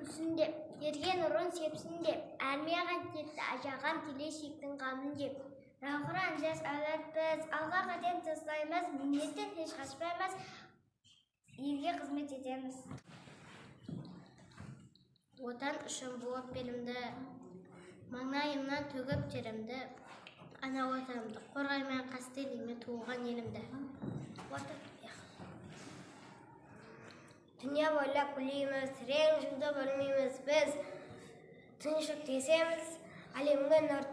күлсін деп, ерген ұрын сепсін деп, әрмияған кетті ажаған келешектің қамын деп. Рақұран жас әулет біз, алға қадам жасаймыз, міндеттен еш қашпаймыз, елге қызмет етеміз. Отан үшін буып белімді, маңайымнан төгіп терімді, ана отанымды қорғаймын қастерлеймін туылған елімді. Дүния бойлап гүлейміз, рең жүзді бөлмейміз біз, тыныштық десеміз, әлемге нұр